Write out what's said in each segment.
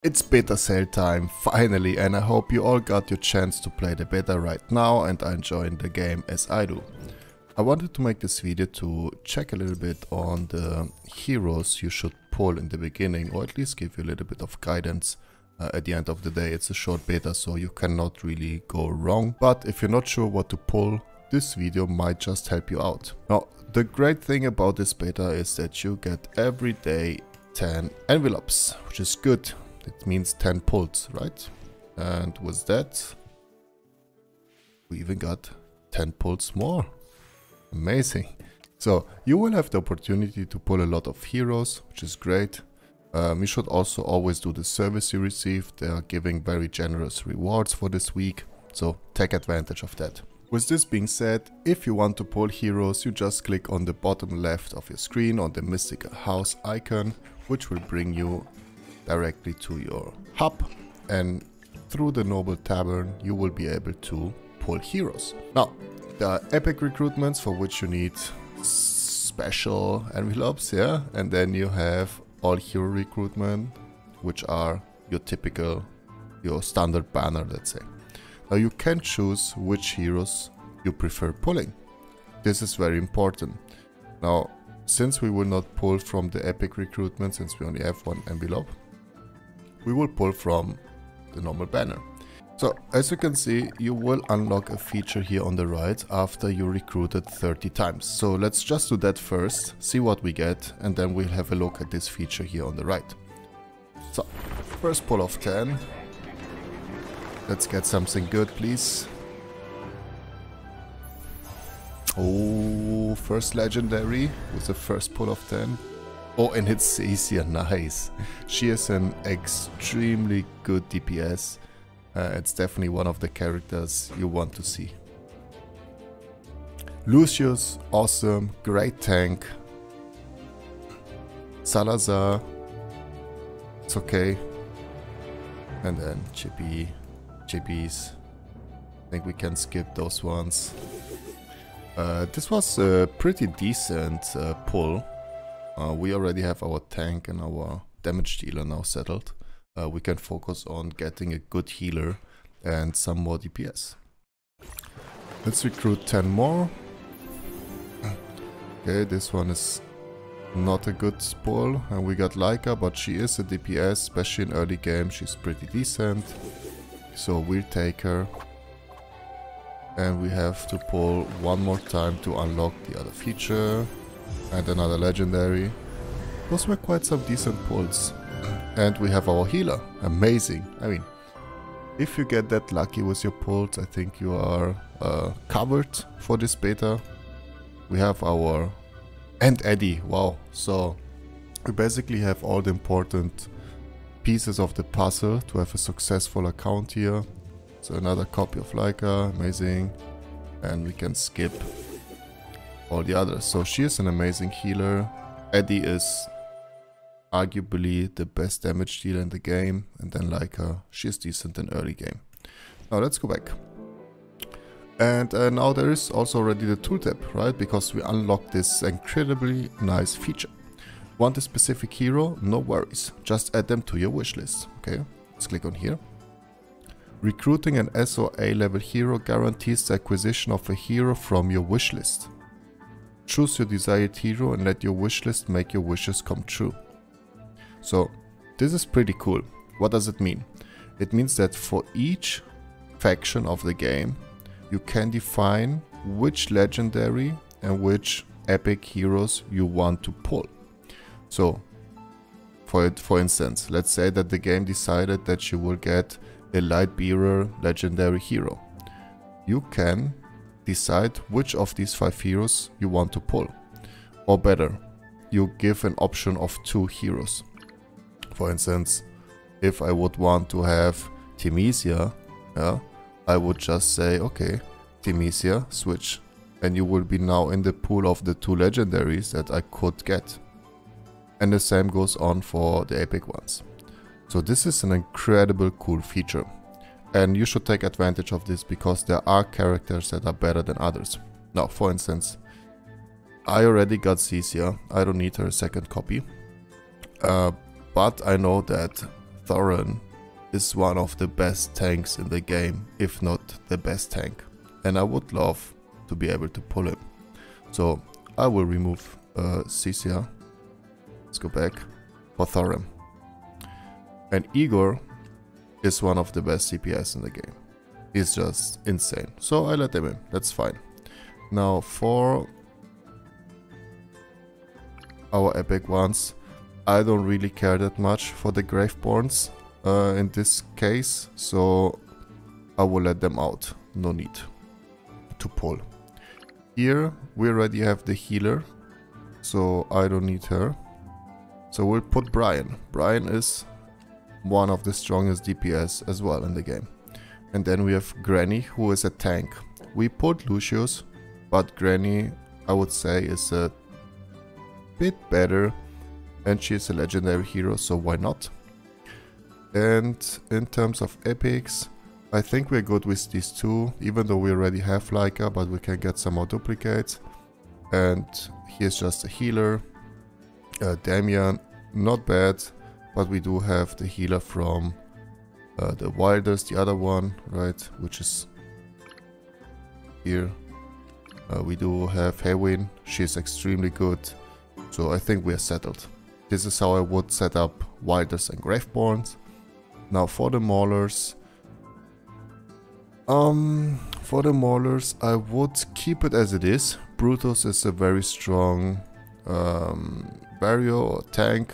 It's beta sale time, finally, and I hope you all got your chance to play the beta right now and are enjoying the game as I do. I wanted to make this video to check a little bit on the heroes you should pull in the beginning, or at least give you a little bit of guidance. At the end of the day, it's a short beta, so you cannot really go wrong. But if you're not sure what to pull, this video might just help you out. Now, the great thing about this beta is that you get every day 10 envelopes, which is good. It means 10 pulls, right? And with that, we even got 10 pulls more. Amazing. So you will have the opportunity to pull a lot of heroes, which is great. You should also always do the service you receive. They are giving very generous rewards for this week, so take advantage of that. With this being said, if you want to pull heroes, you just click on the bottom left of your screen on the mystical house icon, which will bring you directly to your hub, and through the noble tavern you will be able to pull heroes. Now, there are epic recruitments for which you need special envelopes, yeah, and then you have all hero recruitment, which are your typical, your standard banner, let's say. Now you can choose which heroes you prefer pulling. This is very important. Now, since we will not pull from the epic recruitment, since we only have one envelope, we will pull from the normal banner. So as you can see, you will unlock a feature here on the right after you recruited 30 times. So let's just do that first, see what we get, and then we'll have a look at this feature here on the right. So first pull of 10. Let's get something good, please. Oh, first legendary with the first pull of 10. Oh, and it's Cecia, nice. She is an extremely good DPS. It's definitely one of the characters you want to see. Lucius, awesome, great tank. Salazar, it's okay. And then Chippies. I think we can skip those ones. This was a pretty decent pull. We already have our tank and our damage dealer now settled. We can focus on getting a good healer and some more DPS. Let's recruit 10 more. Okay, this one is not a good pull. And we got Laika, but she is a DPS, especially in early game. She's pretty decent. So we'll take her. And we have to pull one more time to unlock the other feature. And another legendary. Those were quite some decent pulls. And we have our healer. Amazing. I mean, if you get that lucky with your pulls, I think you are covered for this beta. We have our... and Eddie. Wow. So we basically have all the important pieces of the puzzle to have a successful account here. So another copy of Laika. Amazing. And we can skip all the others. So she is an amazing healer. Eddie is arguably the best damage dealer in the game, and then Laika, she's decent in early game. Now let's go back. And now there is also already the tooltip, right? Because we unlocked this incredibly nice feature. Want a specific hero? No worries. Just add them to your wishlist. Okay, let's click on here. Recruiting an SOA level hero guarantees the acquisition of a hero from your wishlist. Choose your desired hero and let your wishlist make your wishes come true. So this is pretty cool. What does it mean? It means that for each faction of the game, you can define which legendary and which epic heroes you want to pull. So for instance, let's say that the game decided that you will get a Lightbearer legendary hero. You can decide which of these 5 heroes you want to pull. Or better, you give an option of 2 heroes. For instance, if I would want to have Temesia, yeah, I would just say, okay, Temesia, switch. And you will be now in the pool of the 2 legendaries that I could get. And the same goes on for the epic ones. So this is an incredible cool feature. And you should take advantage of this because there are characters that are better than others. Now, for instance, I already got Cecia. I don't need her second copy. But I know that Thorin is one of the best tanks in the game, if not the best tank. And I would love to be able to pull him. So I will remove Cisia. Let's go back for Thorin. And Igor is one of the best CPS in the game. He's just insane. So I let him in. That's fine. Now for our epic ones, I don't really care that much for the Graveborns in this case, so I will let them out. No need to pull. Here we already have the healer, so I don't need her. So we'll put Brian. Brian is one of the strongest DPS as well in the game. And then we have Granny, who is a tank. We put Lucius, but Granny, I would say, is a bit better, and she is a legendary hero, so why not? And in terms of epics, I think we're good with these two, even though we already have Leica, but we can get some more duplicates. And here's just a healer. Damian, not bad, but we do have the healer from the Wilders, the other one, right, which is here. We do have Hewin, she's extremely good, so I think we are settled. This is how I would set up Wilders and Graveborns. Now for the Maulers, I would keep it as it is. Brutus is a very strong barrier or tank,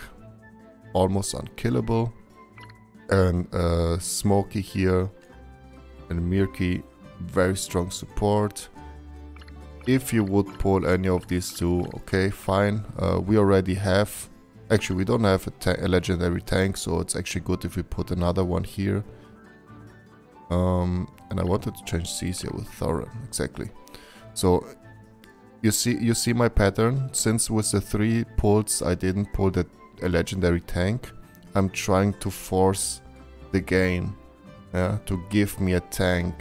almost unkillable. And Smokey here and Mirki, very strong support. If you would pull any of these two, okay, fine. We already have, actually we don't have a legendary tank, so it's actually good if we put another one here. And I wanted to change Cisia with Thorin, exactly. So you see my pattern. Since with the 3 pulls I didn't pull a legendary tank, I'm trying to force the game to give me a tank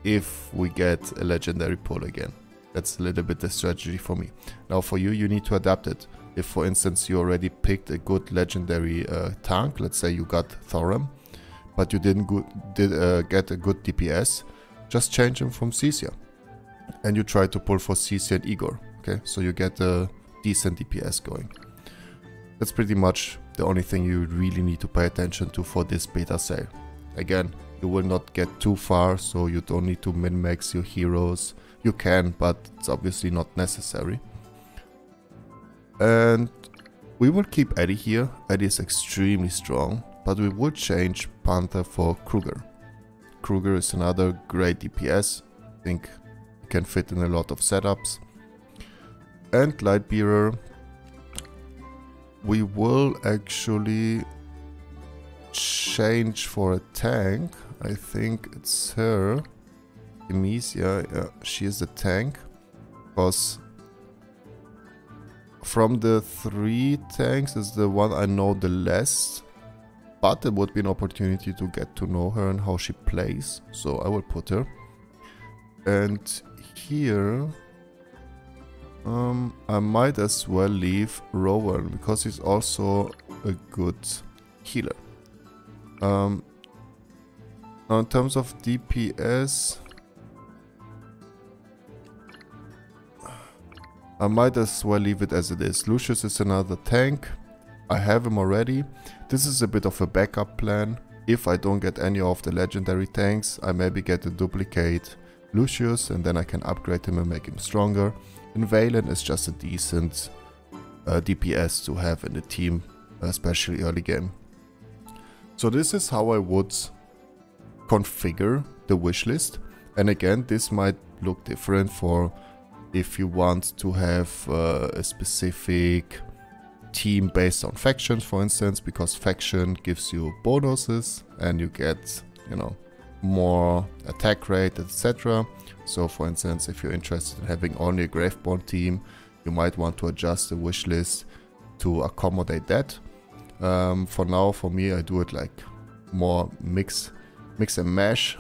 if we get a legendary pull again. That's a little bit the strategy for me. Now for you, you need to adapt it. If for instance you already picked a good legendary tank, let's say you got Thorin, but you didn't get a good DPS, just change him from Cisia. And you try to pull for Cisia and Igor, okay? So you get a decent DPS going. That's pretty much the only thing you really need to pay attention to for this beta sale. Again, you will not get too far, so you don't need to min-max your heroes. You can, but it's obviously not necessary. And we will keep Eddie here. Eddie is extremely strong, but we would change Panther for Kruger. Kruger is another great DPS. I think he can fit in a lot of setups. And Lightbearer, we will actually change for a tank. I think it's her. Immersive, yeah, she is a tank. Because from the 3 tanks is the one I know the less. But it would be an opportunity to get to know her and how she plays. So I will put her. And here I might as well leave Rowan, because he's also a good healer. Now in terms of DPS, I might as well leave it as it is. Lucius is another tank. I have him already. This is a bit of a backup plan. If I don't get any of the legendary tanks, I maybe get a duplicate Lucius and then I can upgrade him and make him stronger. And Valen is just a decent DPS to have in the team, especially early game. So this is how I would configure the wishlist. And again, this might look different for if you want to have a specific team based on factions, for instance, because faction gives you bonuses and you get, you know, more attack rate, etc. So for instance, if you're interested in having only a Graveborn team, you might want to adjust the wishlist to accommodate that. For now, for me, I do it like more mix and mash,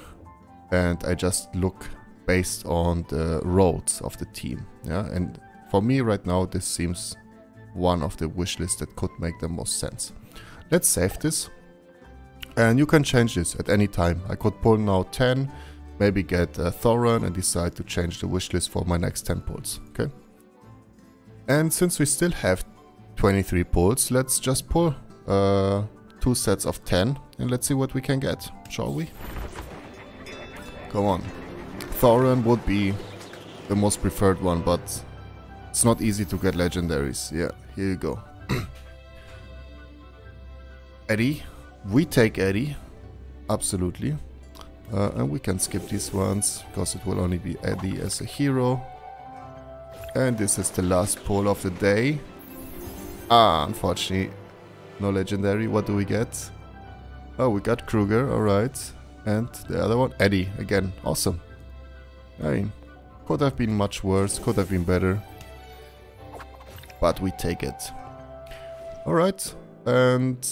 and I just look based on the roles of the team. Yeah, and for me right now, this seems one of the wish lists that could make the most sense. Let's save this. And you can change this at any time. I could pull now 10, maybe get Thoran and decide to change the wishlist for my next 10 pulls, okay? And since we still have 23 pulls, let's just pull 2 sets of 10 and let's see what we can get, shall we? Come on. Thoran would be the most preferred one, but it's not easy to get legendaries. Yeah, here you go. Eddie. We take Eddie. Absolutely. And we can skip these ones, because it will only be Eddie as a hero. And this is the last pull of the day. Unfortunately, no legendary. What do we get? Oh, we got Kruger, alright. And the other one, Eddie, again. Awesome. I mean, could have been much worse, could have been better. But we take it. Alright, and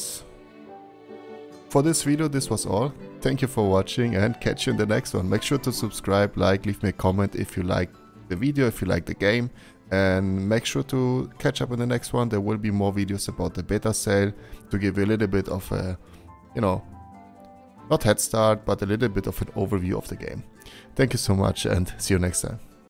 for this video, this was all. Thank you for watching and catch you in the next one. Make sure to subscribe, like, leave me a comment if you like the video, if you like the game. And make sure to catch up in the next one. There will be more videos about the beta sale to give you a little bit of a, you know, not head start, but a little bit of an overview of the game. Thank you so much and see you next time.